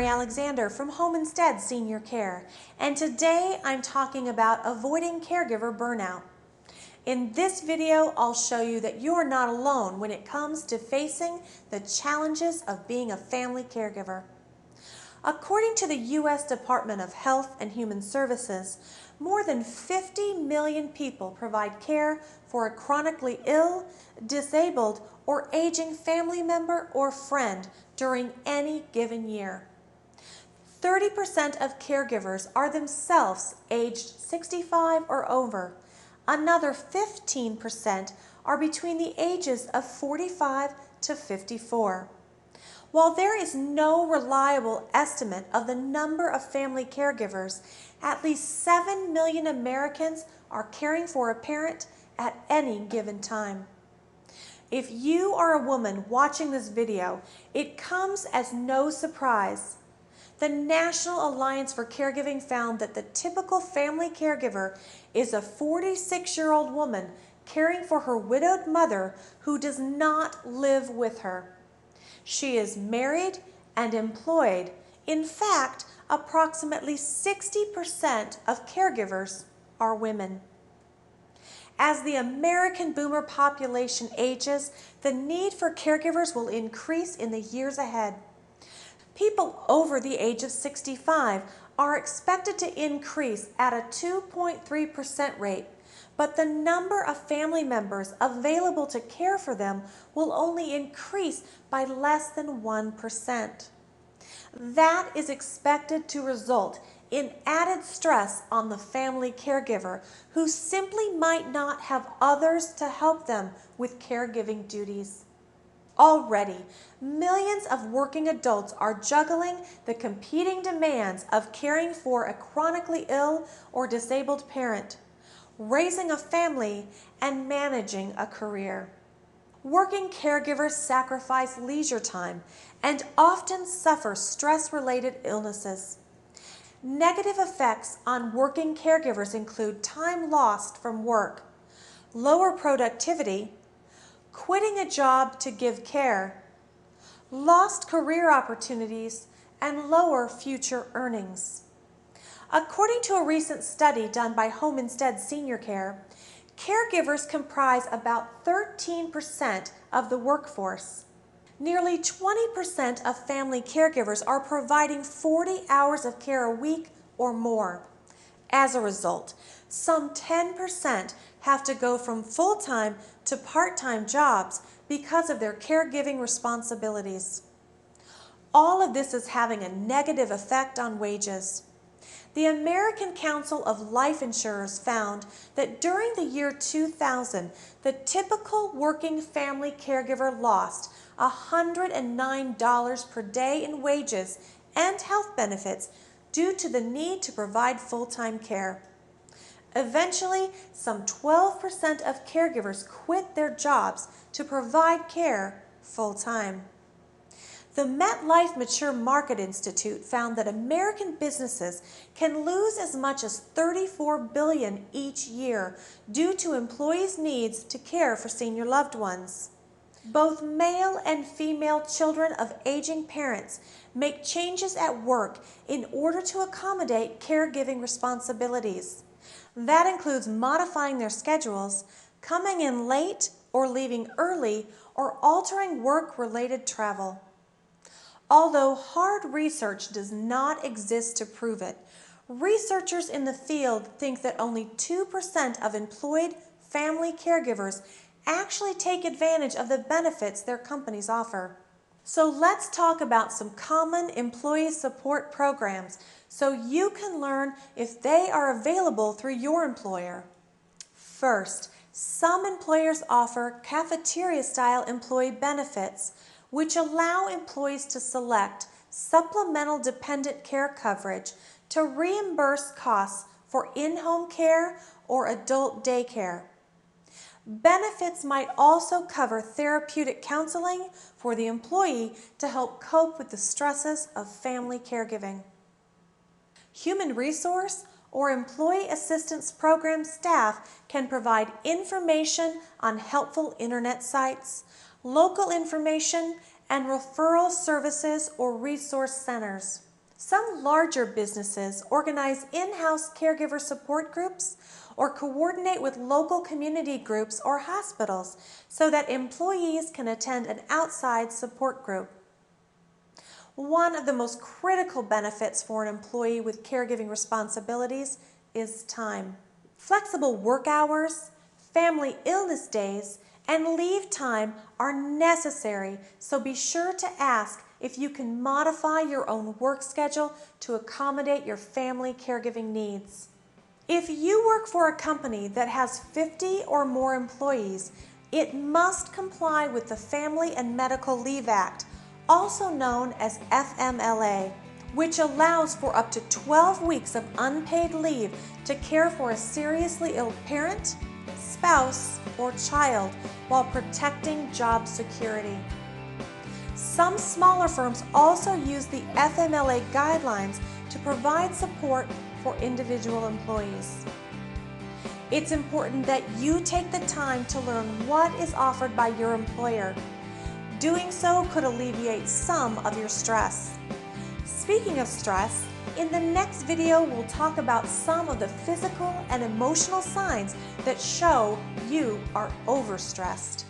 Mary Alexander from Home Instead Senior Care, and today I'm talking about avoiding caregiver burnout. In this video, I'll show you that you're not alone when it comes to facing the challenges of being a family caregiver. According to the U.S. Department of Health and Human Services, more than 50 million people provide care for a chronically ill, disabled, or aging family member or friend during any given year. 30% of caregivers are themselves aged 65 or over. Another 15% are between the ages of 45 to 54. While there is no reliable estimate of the number of family caregivers, at least 7 million Americans are caring for a parent at any given time. If you are a woman watching this video, it comes as no surprise. The National Alliance for Caregiving found that the typical family caregiver is a 46-year-old woman caring for her widowed mother who does not live with her. She is married and employed. In fact, approximately 60% of caregivers are women. As the American boomer population ages, the need for caregivers will increase in the years ahead. People over the age of 65 are expected to increase at a 2.3% rate, but the number of family members available to care for them will only increase by less than 1%. That is expected to result in added stress on the family caregiver, who simply might not have others to help them with caregiving duties. Already, millions of working adults are juggling the competing demands of caring for a chronically ill or disabled parent, raising a family, and managing a career. Working caregivers sacrifice leisure time and often suffer stress-related illnesses. Negative effects on working caregivers include time lost from work, lower productivity, quitting a job to give care, lost career opportunities, and lower future earnings. According to a recent study done by Home Instead Senior Care, caregivers comprise about 13% of the workforce. Nearly 20% of family caregivers are providing 40 hours of care a week or more. As a result, some 10% have to go from full-time to part-time jobs because of their caregiving responsibilities. All of this is having a negative effect on wages. The American Council of Life Insurers found that during the year 2000, the typical working family caregiver lost $109 per day in wages and health benefits due to the need to provide full-time care. Eventually, some 12% of caregivers quit their jobs to provide care full-time. The MetLife Mature Market Institute found that American businesses can lose as much as $34 billion each year due to employees' needs to care for senior loved ones. Both male and female children of aging parents make changes at work in order to accommodate caregiving responsibilities. That includes modifying their schedules, coming in late or leaving early, or altering work-related travel. Although hard research does not exist to prove it, researchers in the field think that only 2% of employed family caregivers actually take advantage of the benefits their companies offer. So let's talk about some common employee support programs so you can learn if they are available through your employer. First, some employers offer cafeteria-style employee benefits, which allow employees to select supplemental dependent care coverage to reimburse costs for in-home care or adult daycare. Benefits might also cover therapeutic counseling for the employee to help cope with the stresses of family caregiving. Human resource or employee assistance program staff can provide information on helpful internet sites, local information, and referral services or resource centers. Some larger businesses organize in-house caregiver support groups or coordinate with local community groups or hospitals so that employees can attend an outside support group. One of the most critical benefits for an employee with caregiving responsibilities is time. Flexible work hours, family illness days, and leave time are necessary, so be sure to ask if you can modify your own work schedule to accommodate your family caregiving needs. If you work for a company that has 50 or more employees, it must comply with the Family and Medical Leave Act, also known as FMLA, which allows for up to 12 weeks of unpaid leave to care for a seriously ill parent, spouse, or child while protecting job security. Some smaller firms also use the FMLA guidelines to provide support for individual employees. It's important that you take the time to learn what is offered by your employer. Doing so could alleviate some of your stress. Speaking of stress, in the next video we'll talk about some of the physical and emotional signs that show you are overstressed.